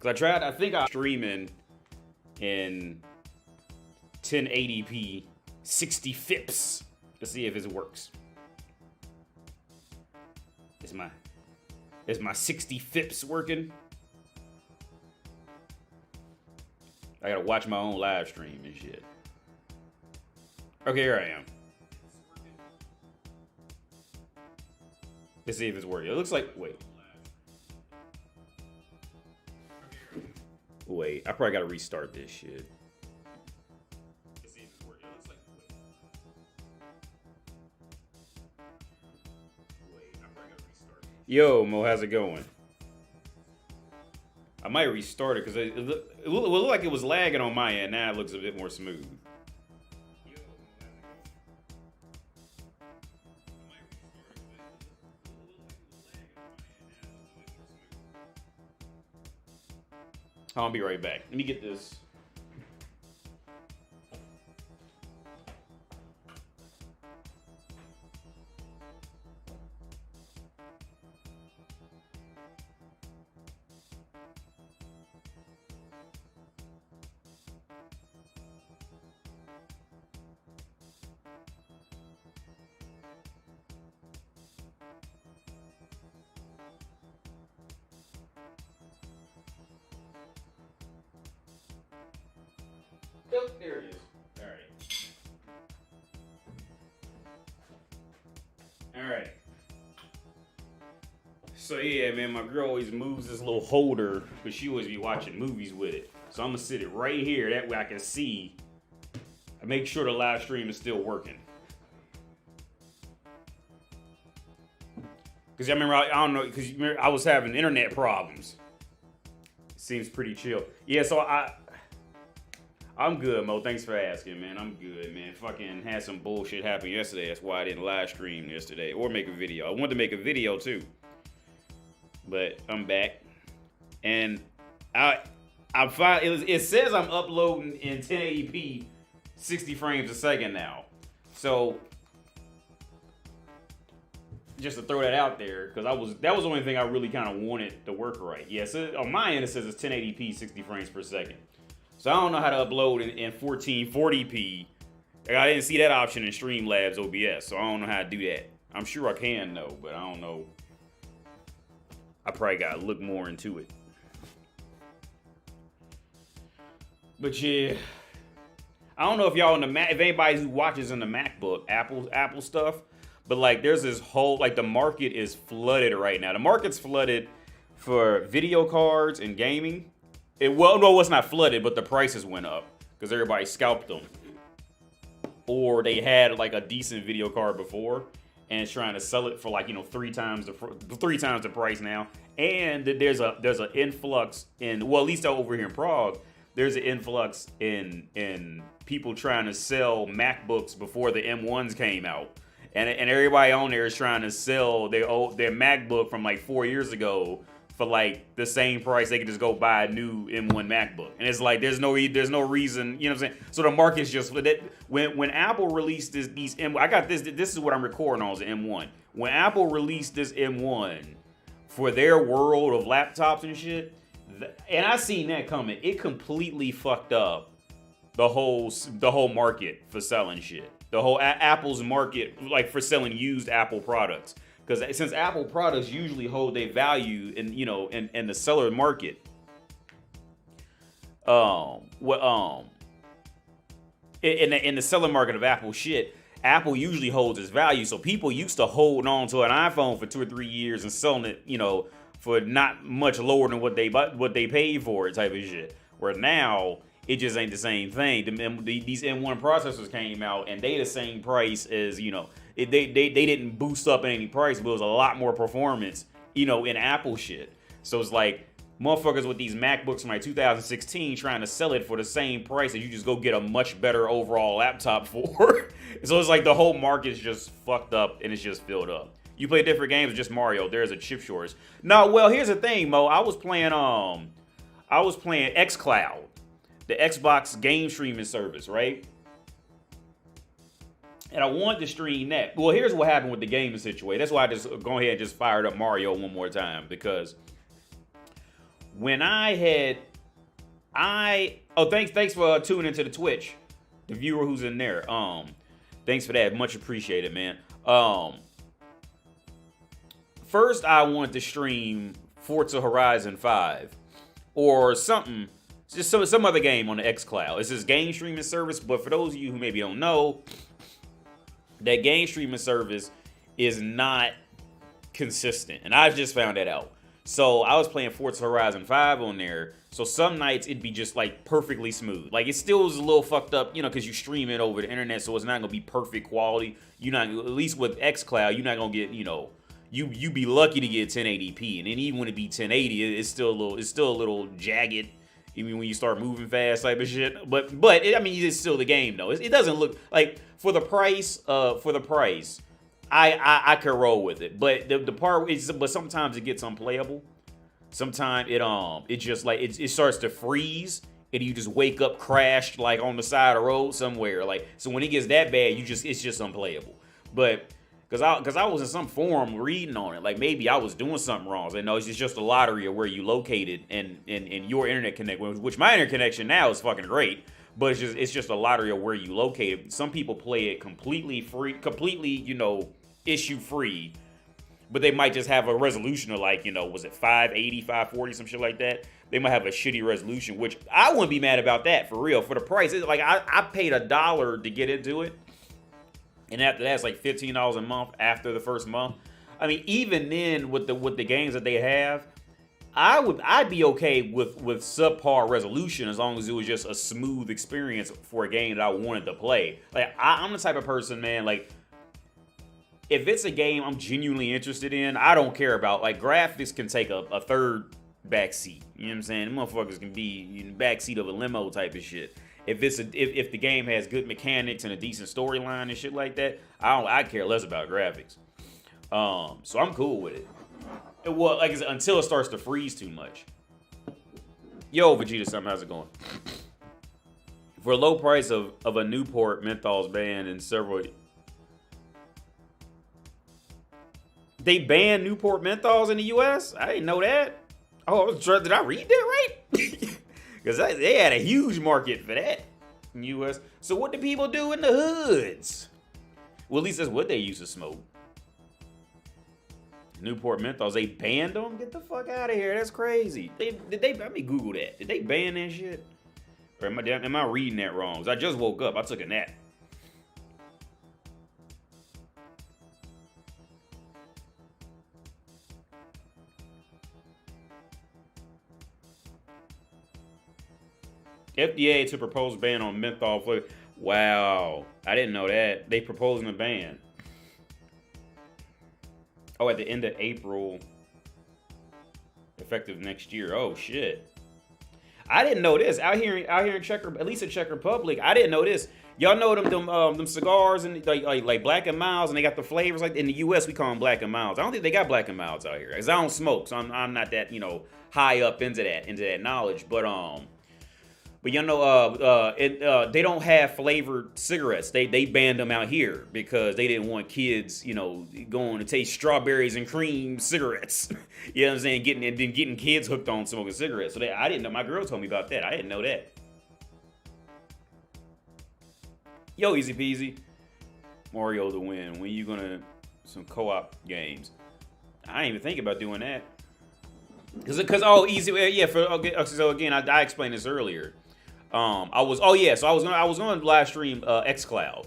I think I'm streaming in 1080p 60 fps to see if it works. Is my 60 fps working? I gotta watch my own live stream and shit. Okay, here I am. Let's see if it's working. It looks like, wait, I probably gotta restart this shit. Let's see if it's working. It looks like, wait, I probably gotta restart this. Yo, Mo, how's it going? I might restart it because it looked like it was lagging on my end. Now it looks a bit more smooth. I'll be right back. Let me get this. Oh, there it is. All right. So yeah, man, my girl always moves this little holder, but she always be watching movies with it. So I'm gonna sit it right here. That way I can see. I make sure the live stream is still working. Cause I remember, I don't know, cause I was having internet problems. Seems pretty chill. Yeah, so I'm good, Mo. Thanks for asking, man. I'm good, man. Fucking had some bullshit happen yesterday. That's why I didn't live stream yesterday or make a video. I wanted to make a video too, but I'm back, and I'm fine. It says I'm uploading in 1080p, 60 frames a second now. So just to throw that out there, because that was the only thing I really kind of wanted to work right. Yes, on my end it says it's 1080p, 60 frames per second. So I don't know how to upload in 1440p. I didn't see that option in Streamlabs OBS, so I don't know how to do that. I'm sure I can though, but I don't know. I probably gotta look more into it. But yeah, I don't know if y'all in the Mac, if anybody who watches in the MacBook, Apple stuff, but like there's this whole, like the market is flooded right now. The market's flooded for video cards and gaming. Well, no, it's not flooded, but the prices went up because everybody scalped them. Or they had like a decent video card before and it's trying to sell it for like, you know, three times the price now. And there's an influx in, well, at least over here in Prague, there's an influx in people trying to sell MacBooks before the M1s came out. And everybody on there is trying to sell their MacBook from like 4 years ago for like the same price. They could just go buy a new M1 MacBook, and it's like there's no reason, you know what I'm saying? So the market's just when Apple released these M1, I got this is what I'm recording on, is the M1. When Apple released this M1 for their world of laptops and shit, and I seen that coming, it completely fucked up the whole market for selling shit. The whole Apple's market, like for selling used Apple products. Because since Apple products usually hold their value in, you know, in the seller market, in the seller market of Apple shit, Apple usually holds its value. So people used to hold on to an iPhone for 2 or 3 years and selling it, you know, for not much lower than what they paid for it, type of shit. Where now it just ain't the same thing. These M1 processors came out and they the same price as, you know. They didn't boost up in any price, but it was a lot more performance, you know, in Apple shit. So it's like motherfuckers with these MacBooks from like 2016 trying to sell it for the same price that you just go get a much better overall laptop for. So it's like the whole market's just fucked up and it's just filled up. You play different games, just Mario. There's a chip shortage. No, well, here's the thing, Mo. I was playing xCloud, the Xbox game streaming service, right? And I wanted to stream that. Well, here's what happened with the gaming situation. That's why I just go ahead and just fired up Mario one more time. Because when thanks for tuning into the Twitch, the viewer who's in there. Thanks for that, much appreciated, man. First I wanted to stream Forza Horizon 5 or something, just some other game on the xCloud. It's this game streaming service, but for those of you who maybe don't know, that game streaming service is not consistent, and I've just found that out. So I was playing Forza Horizon 5 on there, so some nights it'd be just like perfectly smooth. Like it still is a little fucked up, you know, because you stream it over the internet, so it's not gonna be perfect quality. You're not, at least with xCloud, you're not gonna get, you know, you be lucky to get 1080p, and then even when it be 1080, it's still a little jagged, even when you start moving fast type of shit. But I mean, it's still the game though. It doesn't look like for the price. I could roll with it, but the part is, but sometimes it gets unplayable. Sometimes it just like it starts to freeze, and you just wake up crashed like on the side of the road somewhere. Like, so when it gets that bad, it's just unplayable. But because I was in some forum reading on it, like maybe I was doing something wrong. So no, it's just a lottery of where you located and your internet connection, which my internet connection now is fucking great. But it's just a lottery of where you located. Some people play it completely free, completely, you know, issue free, but they might just have a resolution of like, you know, was it 580, 540, some shit like that. They might have a shitty resolution, which I wouldn't be mad about that for real. For the price, it's like I paid $1 to get into it, and after that, it's like $15 a month after the first month. I mean, even then with the games that they have, I'd be okay with subpar resolution as long as it was just a smooth experience for a game that I wanted to play. Like I'm the type of person, man, like if it's a game I'm genuinely interested in, I don't care about, like, graphics can take a third backseat. You know what I'm saying? The motherfuckers can be in the backseat of a limo type of shit. If the game has good mechanics and a decent storyline and shit like that, I care less about graphics. So I'm cool with it. Well, like, until it starts to freeze too much. Yo, Vegeta, how's it going? For a low price of a Newport menthol's banned in several. They banned Newport menthols in the U.S. I didn't know that. Oh, did I read that right? Because they had a huge market for that in the U.S. So what do people do in the hoods? Well, at least that's what they used to smoke. Newport menthols, they banned them? Get the fuck out of here. That's crazy. Let me Google that. Did they ban that shit? Or am I reading that wrong? Because I just woke up. I took a nap. FDA to propose ban on menthol flavor. Wow. I didn't know that. They proposing a ban. Oh, at the end of April, effective next year. Oh shit! I didn't know this. Out here in at least in Czech Republic, I didn't know this. Y'all know them cigars and like Black and Milds, and they got the flavors. Like in the U.S., we call them Black and Milds. I don't think they got Black and Milds out here, cause I don't smoke, so I'm not that, you know, high up into that knowledge. But you know, they don't have flavored cigarettes. They banned them out here because they didn't want kids, you know, going to taste strawberries and cream cigarettes. You know what I'm saying? Getting kids hooked on smoking cigarettes. So I didn't know. My girl told me about that. I didn't know that. Yo, easy peasy. Mario to win. When you gonna some co-op games? I ain't even think about doing that. Cause easy. Yeah. So again, I explained this earlier. I was going to live stream xCloud,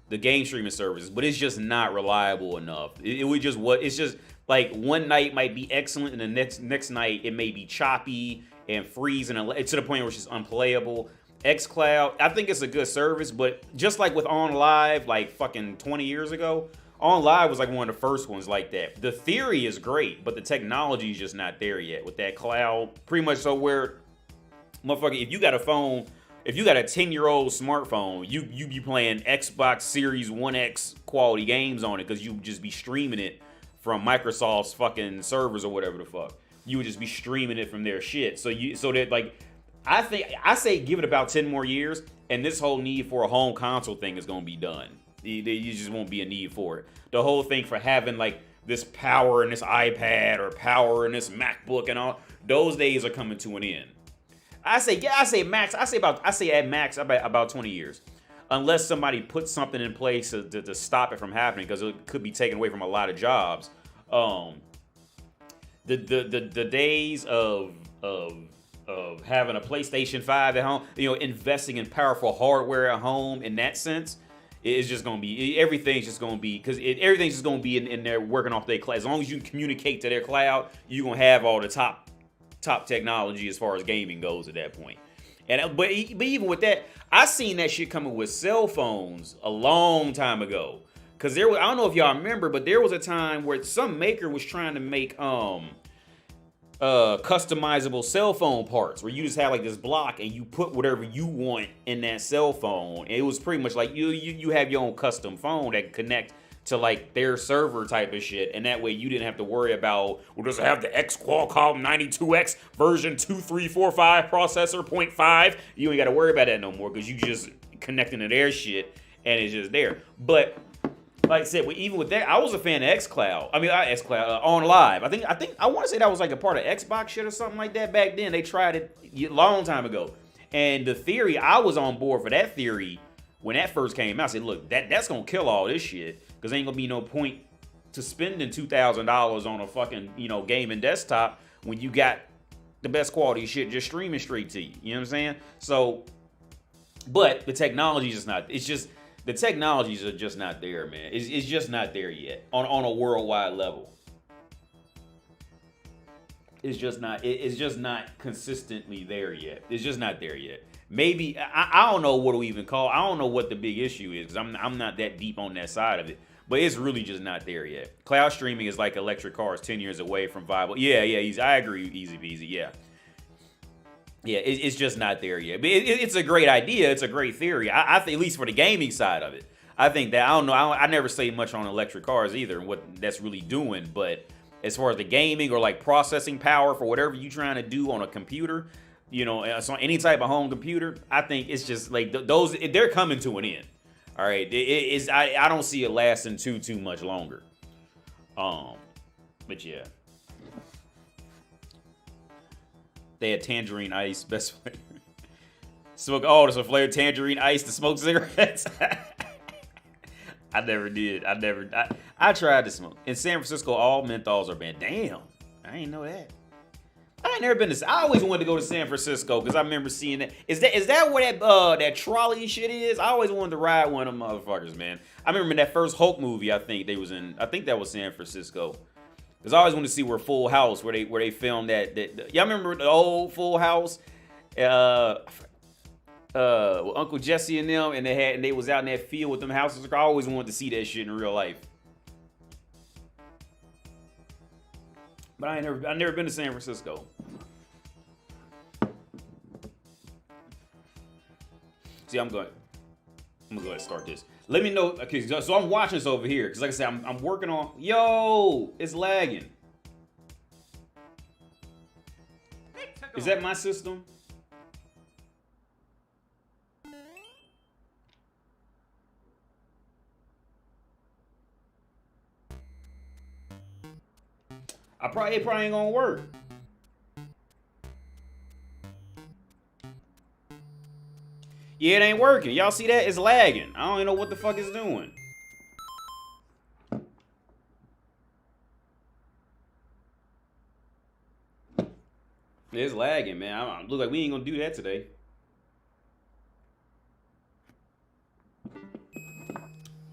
the game streaming services, but it's just not reliable enough. It's just like one night might be excellent, and the next night it may be choppy and freezing to the point where it's just unplayable. xCloud, I think it's a good service, but just like with OnLive, like fucking 20 years ago, OnLive was like one of the first ones like that. The theory is great, but the technology is just not there yet with that cloud. Pretty much so where, motherfucker, if you got a phone, if you got a 10-year-old smartphone, you be playing Xbox Series 1X quality games on it because you just be streaming it from Microsoft's fucking servers or whatever the fuck. You would just be streaming it from their shit. So that like, I say give it about 10 more years, and this whole need for a home console thing is gonna be done. You just won't be a need for it. The whole thing for having like this power in this iPad or power in this MacBook and all, Those days are coming to an end. I say max. I say at max about 20 years, unless somebody puts something in place to stop it from happening, because it could be taken away from a lot of jobs. The days of having a PlayStation 5 at home, investing in powerful hardware at home in that sense, it's just gonna be, everything's just gonna be, because everything's just gonna be in there working off their cloud. As long as you can communicate to their cloud, you're gonna have all the top technology as far as gaming goes at that point. And but even with that, I seen that shit coming with cell phones a long time ago. Cause I don't know if y'all remember, but there was a time where some maker was trying to make customizable cell phone parts, where you just have like this block and you put whatever you want in that cell phone. And it was pretty much like you have your own custom phone that can connect to like their server type of shit, and that way you didn't have to worry about, well, does it have the X Qualcomm 92X version 2345 processor 0.5? You ain't got to worry about that no more, because you just connecting to their shit and it's just there. But like I said, even with that, I was a fan of xCloud. I mean, xCloud on Live. I want to say that was like a part of Xbox shit or something like that back then. They tried it a long time ago, and the theory, I was on board for that theory when that first came out. I said, look, that's gonna kill all this shit, because ain't gonna be no point to spending $2,000 on a fucking gaming desktop when you got the best quality shit just streaming straight to you. You know what I'm saying? So, but the technology is not. It's just. The technologies are just not there, man. It's just not there yet on a worldwide level. It's just not consistently there yet. It's just not there yet. Maybe I don't know what to even call. I don't know what the big issue is, because I'm not that deep on that side of it. But it's really just not there yet. Cloud streaming is like electric cars, 10 years away from viable. Yeah, easy. I agree, easy peasy. Yeah. Yeah, it's just not there yet. But it's a great idea. It's a great theory. I think, at least for the gaming side of it. I think that, I don't know, I never say much on electric cars either and what that's really doing. But as far as the gaming or like processing power for whatever you're trying to do on a computer, so any type of home computer, I think it's just like those, they're coming to an end. All right, I don't see it lasting too much longer. But yeah. They had tangerine ice, best flavor. Smoke, there's a flavored tangerine ice to smoke cigarettes. I never did. I tried to smoke. In San Francisco, all menthols are banned. Damn, I ain't know that. I ain't never been to. I always wanted to go to San Francisco because I remember seeing that. Is that where that trolley shit is? I always wanted to ride one of them motherfuckers, man. I remember in that first Hulk movie, I think they was in. I think that was San Francisco. Because I always wanted to see where Full House, where they filmed that. Y'all remember the old Full House? Uncle Jesse and them, and they was out in that field with them houses. I always wanted to see that shit in real life. But I never been to San Francisco. See, I'm gonna go ahead and start this. Let me know. Okay, so I'm watching this over here because, like I said, I'm working on. Yo, it's lagging. Is that my system? It probably ain't gonna work. Yeah, it ain't working. Y'all see that? It's lagging. I don't even know what the fuck it's doing. It's lagging, man. Look like we ain't gonna do that today.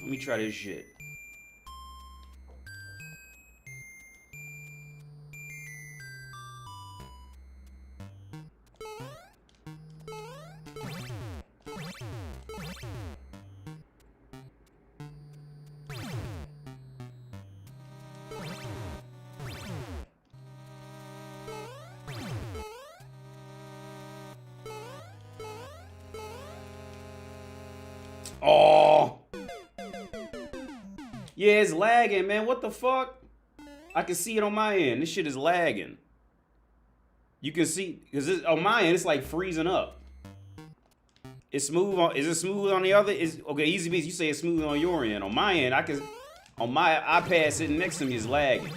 Let me try this shit. Oh, yeah, it's lagging, man. What the fuck? I can see it on my end. This shit is lagging. You can see, because on my end, it's like freezing up. It's smooth on. Is it smooth on the other? Okay, easy beats. You say it's smooth on your end. On my end, on my iPad sitting next to me is lagging.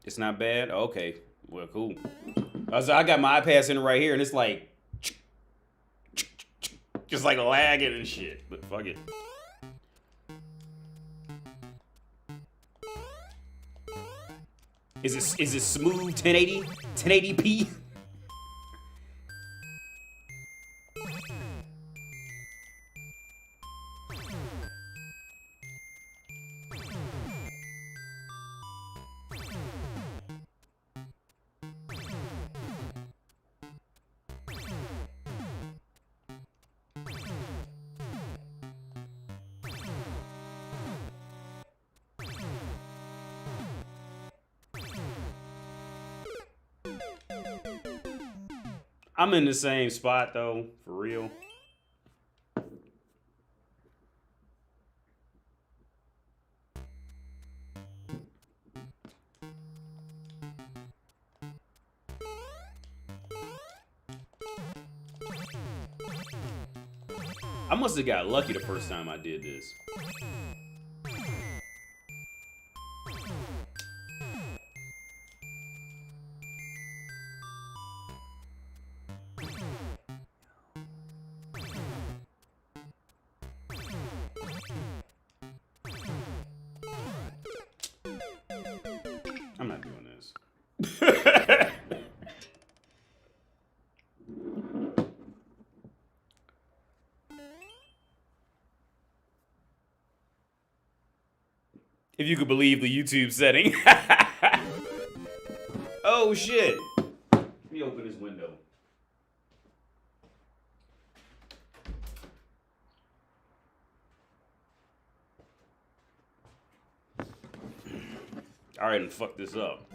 It's not bad? Okay. Well, cool. I got my iPad sitting right here, and it's like... just like lagging and shit. But fuck it. Is it smooth 1080? 1080p? I'm in the same spot though, for real. I must have got lucky the first time I did this. I'm not doing this. If you could believe the YouTube setting. Oh shit. Let me open this window. All right, and fuck this up.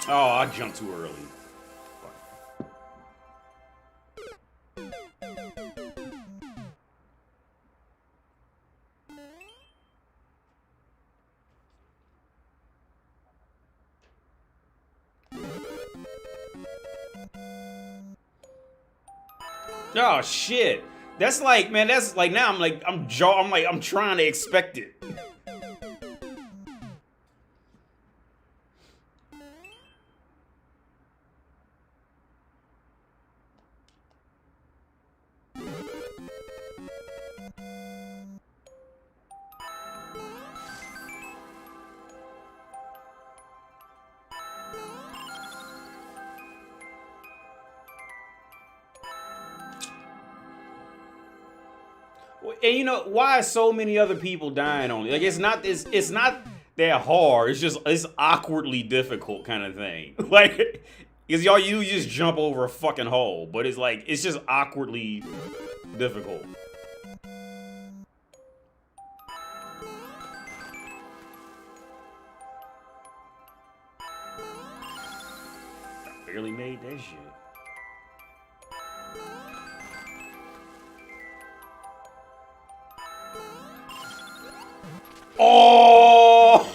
Oh, I jumped too early. Oh shit. That's like, man, that's like now I'm trying to expect it. And you know why are so many other people dying on it? Like it's not that hard. It's awkwardly difficult kind of thing. Like, because you just jump over a fucking hole, but it's just awkwardly difficult. I barely made that shit. Oh!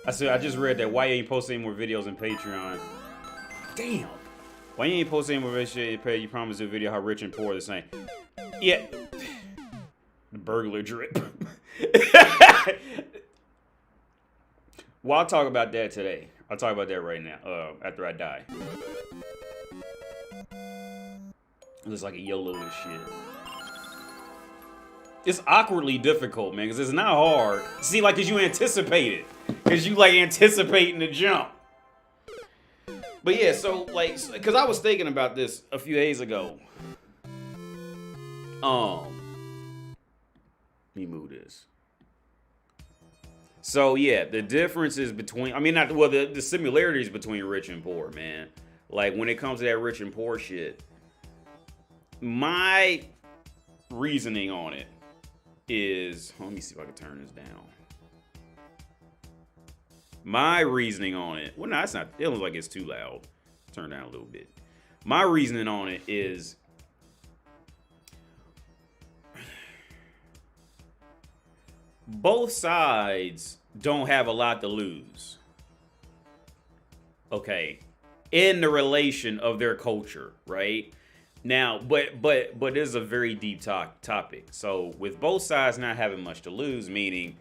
I just read that. Why you ain't posting any more videos on Patreon? Damn. Why you ain't posting any more videos? You promised a video how rich and poor are the same. Yeah. The burglar drip. Well, I'll talk about that today. I'll talk about that right now, after I die. It looks like a YOLO and shit. It's awkwardly difficult, man, because it's not hard. See, like, because you anticipate it. Because you, like, anticipating the jump. But yeah, so, like, because I was thinking about this a few days ago. Let me move this. So yeah, the differences between, the similarities between rich and poor, man. Like when it comes to that rich and poor shit, my reasoning on it is, let me see if I can turn this down. My reasoning on it, well, no, it's not, it looks like it's too loud. Turn down a little bit. My reasoning on it is, both sides don't have a lot to lose. Okay. In the relation of their culture, right? Now, but this is a very deep topic. So with both sides not having much to lose, meaning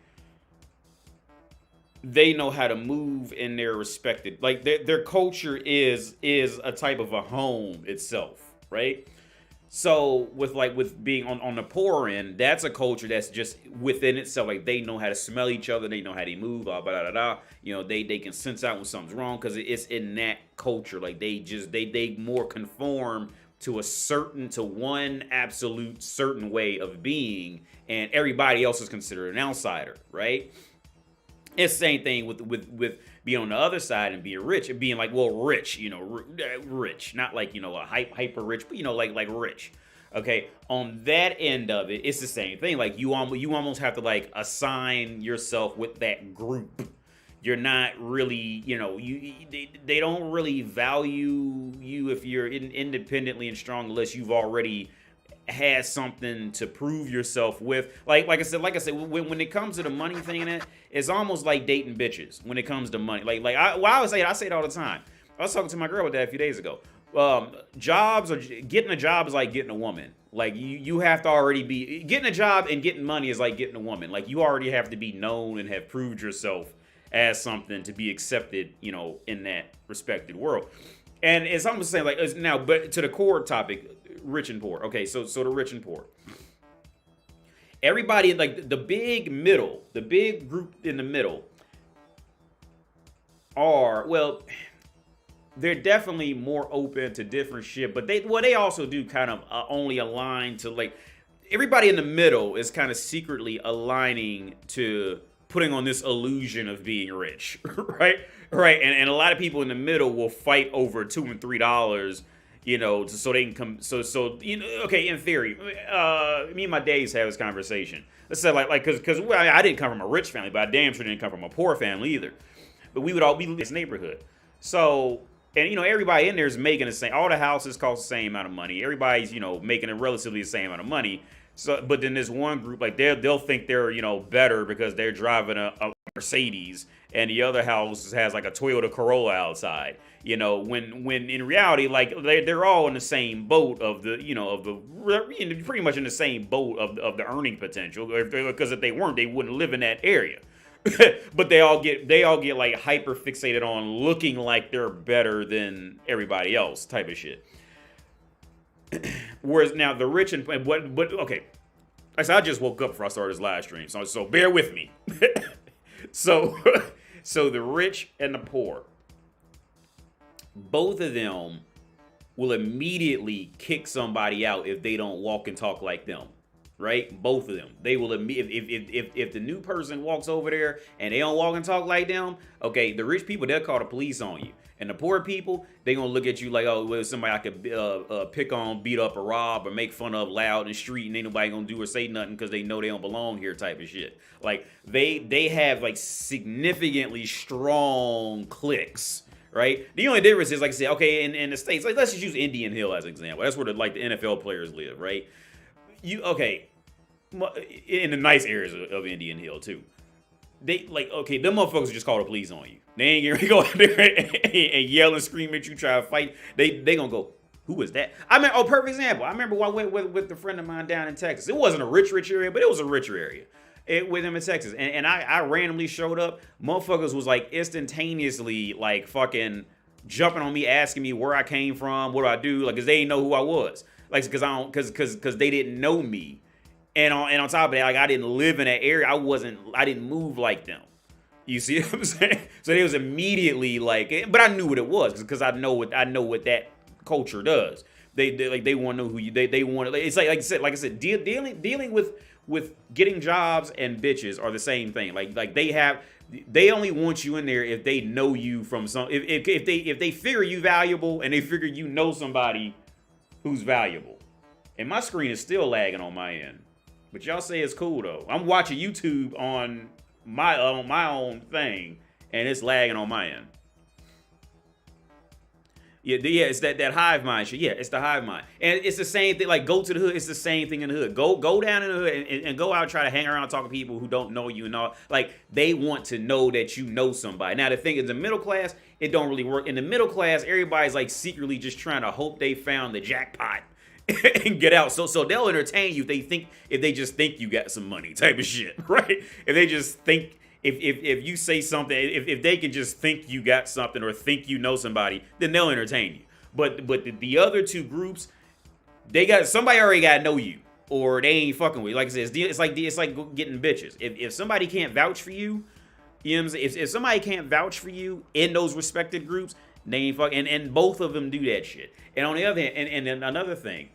they know how to move in their respected, like their culture is a type of a home itself, right? So with being on the poor end, that's a culture that's just within itself. Like they know how to smell each other, they know how to move, blah, blah, blah, blah. You know, they can sense out when something's wrong because it's in that culture. Like they more conform to one absolute certain way of being, and everybody else is considered an outsider, right? It's the same thing with being on the other side and being rich and being like, well, rich, you know, rich, not like, you know, a hyper rich, but, you know, like rich. Okay. On that end of it, it's the same thing. Like you almost have to like assign yourself with that group. You're not really, you know, they don't really value you if you're independently and strong unless you've already has something to prove yourself with. Like I said, when it comes to the money thing in it, it's almost like dating bitches when it comes to money. I say it all the time. I was talking to my girl about that a few days ago. Getting a job is like getting a woman. Like you have to already be getting a job, and getting money is like getting a woman. Like you already have to be known and have proved yourself as something to be accepted, you know, in that respected world. And it's almost saying like now, but to the core topic, rich and poor. Okay, so the rich and poor. Everybody, like the big group in the middle are, well, they're definitely more open to different shit, but they also do kind of only align to, like, everybody in the middle is kind of secretly aligning to putting on this illusion of being rich, right? And a lot of people in the middle will fight over $2 and $3, you know, so they can come. So you know, okay. In theory, me and my days have this conversation. Let's say because I didn't come from a rich family, but I damn sure didn't come from a poor family either. But we would all be in this neighborhood. So, and you know, everybody in there is making the same. All the houses cost the same amount of money. Everybody's, you know, making a relatively the same amount of money. So, but then this one group, like they'll think they're, you know, better because they're driving a Mercedes, and the other house has like a Toyota Corolla outside. You know, when in reality, like they're all in the same boat of the, you know, pretty much in the same boat of the earning potential. Because if they weren't, they wouldn't live in that area. But they all get like hyper fixated on looking like they're better than everybody else, type of shit. Whereas now the rich and but okay, I just woke up before I started this live stream, so bear with me. So the rich and the poor, both of them will immediately kick somebody out if they don't walk and talk like them, right? Both of them. They will if the new person walks over there and they don't walk and talk like them, okay, the rich people, they'll call the police on you. And the poor people, they gonna look at you like, oh, well, somebody I could pick on, beat up, or rob, or make fun of loud in the street, and ain't nobody gonna do or say nothing because they know they don't belong here, type of shit. Like they have like significantly strong cliques, right? The only difference is, like I said, okay, in the States, like let's just use Indian Hill as an example. That's where the NFL players live, right? In the nice areas of Indian Hill too. They like, okay, them motherfuckers just call the police on you. They ain't gonna go out there and yell and scream at you, try to fight. They gonna go, who is that? I mean, perfect example. I remember when I went with a friend of mine down in Texas. It wasn't a rich area, but it was a richer area with him in Texas. And I randomly showed up. Motherfuckers was like instantaneously like fucking jumping on me, asking me where I came from, what do I do, like, cause they didn't know who I was, like, cause they didn't know me. And on top of that, like, I didn't live in that area. I didn't move like them. You see what I'm saying? So they was immediately like, but I knew what it was because I know what that culture does. They want to know who you. They want to. It's like I said, dealing with getting jobs and bitches are the same thing. Like they only want you in there if they know you from some. If they figure you valuable and they figure you know somebody who's valuable. And my screen is still lagging on my end. But y'all say it's cool though. I'm watching YouTube on my own thing, and it's lagging on my end. Yeah, it's that hive mind shit. Yeah, it's the hive mind, and it's the same thing. Like, go to the hood. It's the same thing in the hood. Go down in the hood and go out and try to hang around, talk to people who don't know you and all. Like, they want to know that you know somebody. Now the thing is, the middle class, it don't really work. In the middle class, everybody's like secretly just trying to hope they found the jackpot and get out. So they'll entertain you if they just think you got some money, type of shit, right? If they just think. If you say something, if they can just think you got something or think you know somebody, then they'll entertain you. But the other two groups, they got somebody already got to know you, or they ain't fucking with you. Like I said, it's like getting bitches. If somebody can't vouch for you, you know what I'm saying? If somebody can't vouch for you in those respected groups, they ain't fucking. And both of them do that shit. And on the other hand, and then another thing,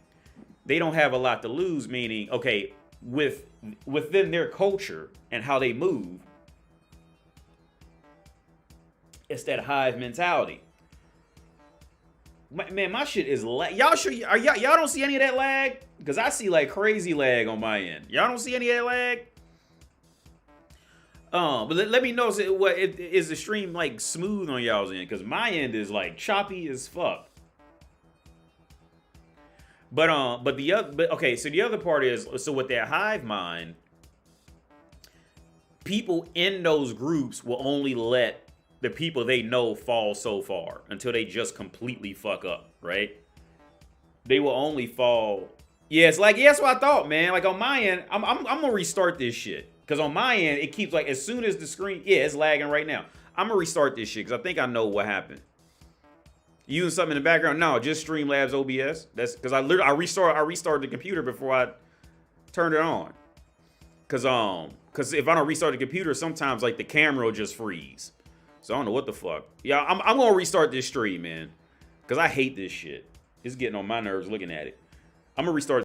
they don't have a lot to lose. Meaning, okay, within their culture and how they move. It's that hive mentality. Man, my shit is lag. Y'all sure y'all don't see any of that lag? Because I see like crazy lag on my end. Y'all don't see any of that lag? But let me know is the stream like smooth on y'all's end? Because my end is like choppy as fuck. But okay. So the other part is, so with that hive mind, people in those groups will only let the people they know fall so far until they just completely fuck up, right? They will only fall. Yeah, it's like, yeah, that's what I thought, man. Like on my end, I'm gonna restart this shit. Cause on my end, it keeps like, as soon as the screen, yeah, it's lagging right now. I'm gonna restart this shit because I think I know what happened. You using something in the background? No, just Streamlabs OBS. That's because I restarted the computer before I turned it on. Cause if I don't restart the computer, sometimes like the camera will just freeze. So I don't know what the fuck. Yeah, I'm gonna restart this stream, man. Cause I hate this shit. It's getting on my nerves looking at it. I'm gonna restart